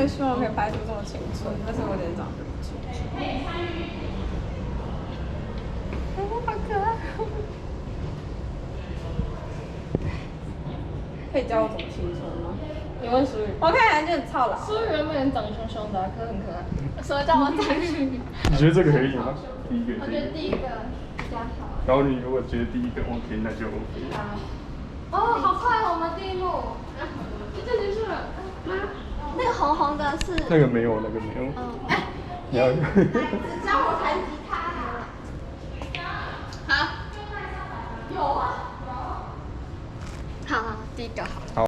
会希望可以拍出这么青春，但是我有点长得不青春。好可爱！可以教我怎么青春吗？你问舒宇，我看起来就很操劳。舒宇原本长凶凶的，可很可爱。所以叫我长凶。你觉得这个可以吗？第一个。我觉得第一个比较好。然后你如果觉得第一个 OK， 那就 OK。哦，好快，我们第一幕就结束了。那个红红的是？那个没有，那个没有。你要。只教我弹吉他啊。好。有啊。好，第一个好了。好。